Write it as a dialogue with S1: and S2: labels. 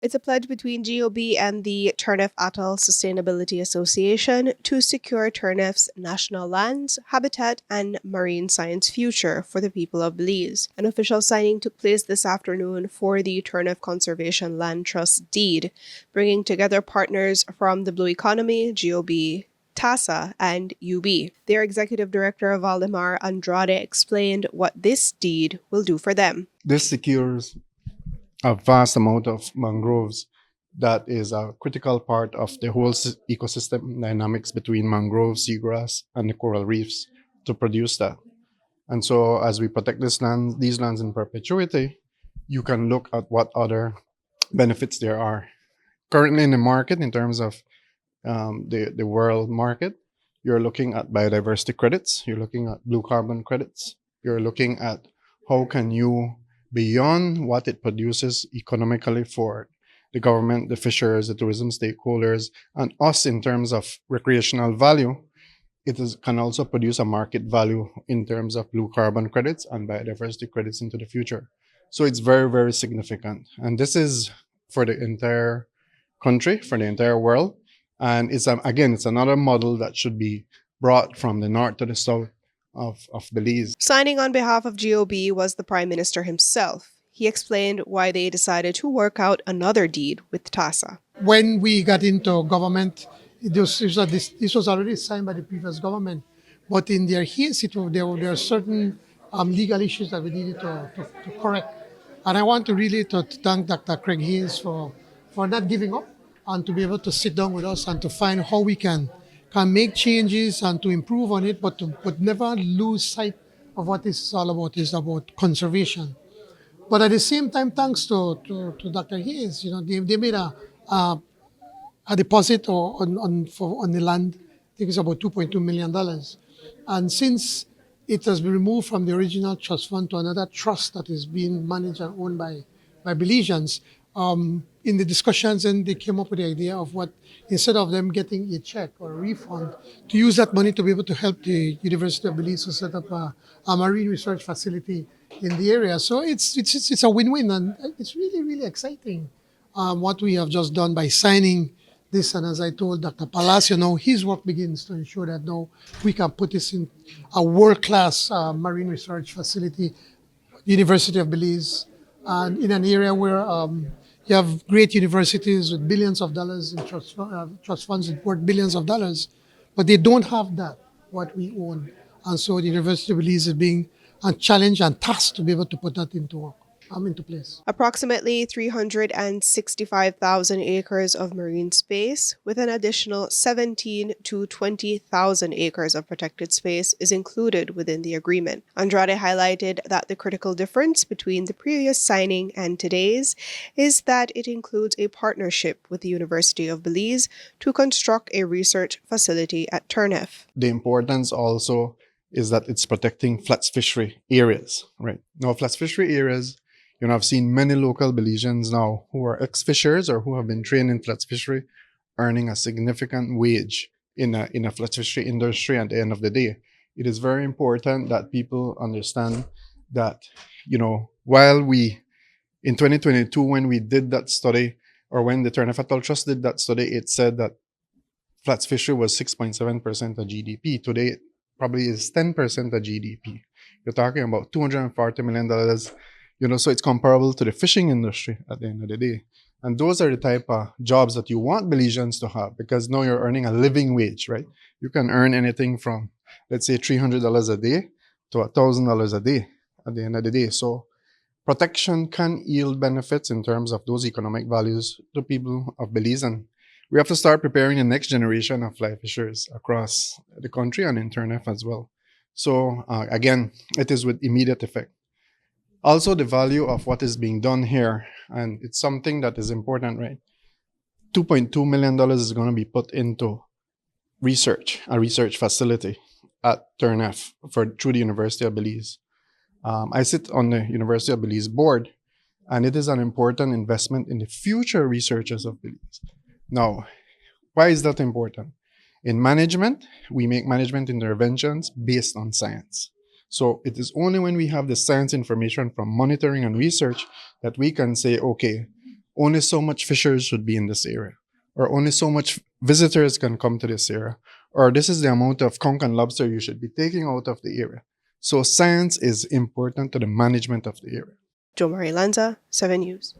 S1: It's a pledge between GOB and the Turneffe Atoll Sustainability Association to secure Turneffe's national lands, habitat, and marine science future for the people of Belize. An official signing took place this afternoon for the Turneffe Conservation Land Trust deed, bringing together partners from the Blue Economy, GOB, TASA and UB. Their executive director, Valdemar Andrade, explained what this deed will do for them.
S2: This secures a vast amount of mangroves that is a critical part of the whole ecosystem dynamics between mangroves, seagrass, and the coral reefs to produce that. And so as we protect these lands in perpetuity, you can look at what other benefits there are. Currently in the market, in terms of the world market, you're looking at biodiversity credits, you're looking at blue carbon credits, you're looking at how can you, beyond what it produces economically for the government, the fishers, the tourism stakeholders, and us in terms of recreational value, can also produce a market value in terms of blue carbon credits and biodiversity credits into the future. So it's very, very significant. And this is for the entire country, for the entire world. And it's another model that should be brought from the north to the south of Belize.
S1: Signing on behalf of GOB was the Prime Minister himself. He explained why they decided to work out another deed with TASA.
S3: When we got into government, this was already signed by the previous government, but in their case, there were certain legal issues that we needed to correct. And I want to really thank Dr. Craig Hayes for not giving up and to be able to sit down with us and to find how we can make changes and to improve on it, but never lose sight of what this is all about. It's about conservation. But at the same time, thanks to Dr. Hayes, they made a deposit on the land. I think it's about $2.2 million. And since it has been removed from the original trust fund to another trust that is being managed and owned by Belizeans, in the discussions, and they came up with the idea of what, instead of them getting a check or a refund, to use that money to be able to help the University of Belize to set up a marine research facility in the area. So it's a win-win, and it's really, really exciting what we have just done by signing this. And as I told Dr. Palacio, now his work begins to ensure that now we can put this in a world-class marine research facility, University of Belize, and in an area where you have great universities with billions of dollars in trust funds worth billions of dollars, but they don't have that, what we own. And so the University of Belize is being challenged and tasked to be able to put that into place.
S1: Approximately 365,000 acres of marine space, with an additional 17 to 20,000 acres of protected space, is included within the agreement. Andrade highlighted that the critical difference between the previous signing and today's is that it includes a partnership with the University of Belize to construct a research facility at Turneffe.
S2: The importance also is that it's protecting flats fishery areas, right? Now, flats fishery areas, I've seen many local Belizeans now who are ex-fishers or who have been trained in flats fishery earning a significant wage in a flats fishery industry at the end of the day. It is very important that people understand that, while in 2022, when we did that study, or when the Turneffe Atoll Trust did that study, it said that flats fishery was 6.7% of GDP. Today, it probably is 10% of GDP. You're talking about $240 million. So it's comparable to the fishing industry at the end of the day. And those are the type of jobs that you want Belizeans to have, because now you're earning a living wage, right? You can earn anything from, let's say, $300 a day to $1,000 a day at the end of the day. So protection can yield benefits in terms of those economic values to people of Belize. And we have to start preparing the next generation of fly fishers across the country and in Turneffe as well. So again, it is with immediate effect. Also, the value of what is being done here, and it's something that is important, right? $2.2 million is going to be put into a research facility at Turneffe through the University of Belize. I sit on the University of Belize board, and it is an important investment in the future researchers of Belize. Now, why is that important? In management, we make management interventions based on science. So it is only when we have the science information from monitoring and research that we can say, okay, only so much fishers should be in this area, or only so much visitors can come to this area, or this is the amount of conch and lobster you should be taking out of the area. So science is important to the management of the area.
S1: Jo Marie Lanza, 7 News.